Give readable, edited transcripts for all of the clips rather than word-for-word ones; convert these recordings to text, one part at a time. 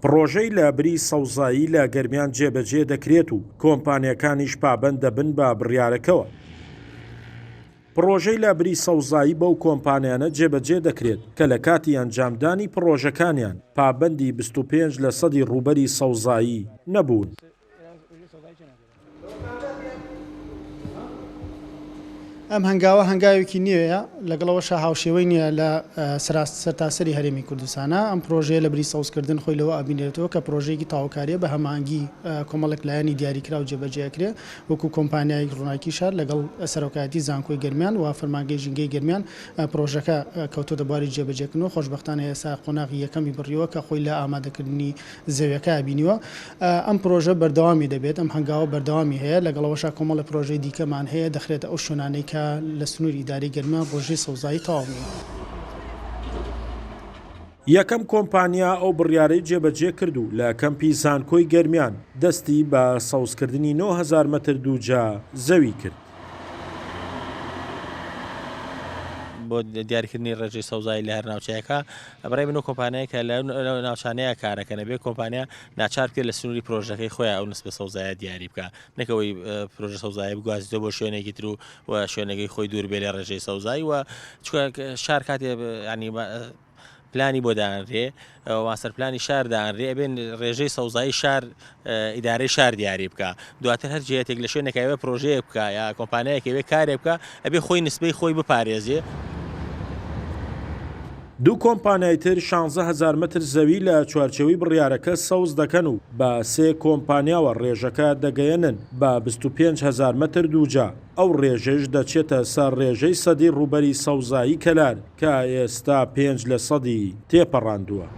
پرۆژەی لابری سەوزایی لە گەرمیان جێبەجێ دەکرێت و کۆمپانیەکانیش پابەند دەبن بە بڕیارەکەوە. پرۆژەی لابری سەوزایی بەو کۆمپانیانە جێبەجێ دەکرێت کە لە کاتی ئەنجامدانی پرۆژەکانیان پابەندی 25% ڕووبەری سەوزایی نەبوون. ئەم هەنگاوە هەنگاوێکی نوێیە لەگەڵەوەش هاوشێوەی نییە لە سەرتاسەری هەرێمی کوردستانە. ئەم پرۆژەیە لە بری سەوزکردن خۆی لەوە ئابینێتەوە کە پرۆژەیەکی تاوەکاریە بە هەمانگی کۆمەڵک لایەنی دیاریکرا و جێبەجێکرێ وەکو کۆمپانیای ڕووناکی شار لەگەڵ سەرۆکایەتی زانکۆی گەرمیان و فەرمانگەی ژینگەی گەرمیان پرۆژەکە کەوتۆتە بواری جێبەجێکردنەوە. خۆشبەختانە ئێستا قۆناغی یەکەمی بڕیەوە کە خۆی لە ئامادەکردنی زەویەکە بینیوە. ئەم پرۆژە بەردەوامی دەبێت، ئەم هەنگاوە بەردەوامی هەیە، لەگەڵەوەش کۆمەڵە پرۆژەی دیکەمان هەیە دەخرێتە ئەو شوێنانەی کە لە سنووری ئیداری گەرمیان ڕۆژەی سەوزایی تەواوی. یەکەم کۆمپانیا ئەو بڕیارەی جێبەجێ کرد و لە کەمپی زانکۆی گەرمیان دەستی بە سەوزکردنی 9000 مەتر دووجا زەوی کرد. بۆ دیاریکردنی ڕێژەی سەوزایی لە هەر ناوچەیەکە بەڕێ من و کۆمپانیایەکە لە ناوچانەیە کارەکەن بێ کۆمپانیا ناچار کرد لە سنووری پرۆژەکەی خۆیان ئەو نسبە سەوزایە دیاری بکە، نەکەوەی پرۆژە سەوزایی بگوازیتەوە بۆ شوێنێکی تر و شوێنەکەی خۆی دوور بێ لە ڕێژەی سەوزایی و شار کاتێ ینی پلانی بۆ دانرێ ماستەر پلانی شار دانرێ ئەبێن ڕێژەی سەوزایی شار ئیدارەی شار دیاری بکە، دواتر هەر جێتێک لە شوێنێکەوە پرۆژەیە بکە یا کۆمپانیایەکەوێ کارێ بکە ئەبێ خۆی نسبەی خۆی بپارێزێ. دوو کۆمپانیای تر 16000 متر زەوی لە چوارچەوەی بڕیارەکە سەوز دەکەن و بە 3 کۆمپانیاوە ڕێژەکە دەگەیەنن بە 25000 متر دووجا. ئەو ڕێژەش دەچێتە سەر ڕێژەی سەدی ڕووبەری سەوزایی کەلار کە ئێستا 5% تێپەڕاندووە.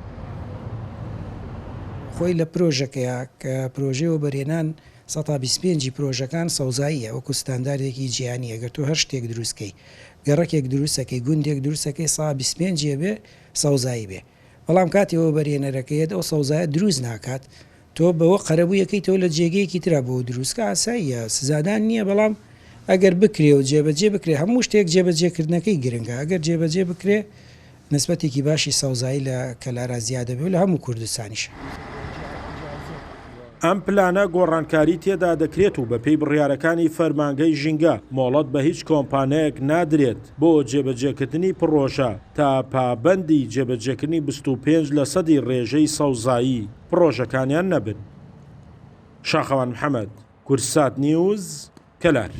خۆی لە پرۆژەکەیە کە پرۆژەوە بەرهێنان 125 پرۆژەکان سەوزاییە وەکو ستانداردێکی جیهانی. ئەگەر تۆ هەر شتێک دروستکەی گەڕەکێک دروستەکەی گوندێک دروستەکەی 125 بێ سەوزایی بێ، بەڵام کاتێەوە بەرهێنەرەکەیت ئەو سەوزایە دروست ناکات، تۆ بەوە قەرەبوویەکەیتەوە لە جێگەیەکی ترا بۆ دروستکە ئاساییە، سزادان نییە، بەڵام ئەگەر بکرێ و جێبەجێ بکرێ هەموو شتێک جێبەجێکردنەکەی گرنگە. ئەگەر جێبەجێ بکرێ نسبەتێکی باشی سەوزایی لە کەلارا زیادە بێ لە هەموو کوردستانیش. ئەم پلانە گۆڕانکاری تێدا دەکرێت و بە پێی بڕیارەکانی فەرمانگەی ژینگە مۆڵەت بە هیچ کۆمپانیایەک نادرێت بۆ جێبەجێکردنی پرۆژە تا پابەندی جێبەجێکردنی 25% ڕێژەی سەوزایی پرۆژەکانیان نەبن. شاخەوان محەممەد، کورسات نیوز، کەلار.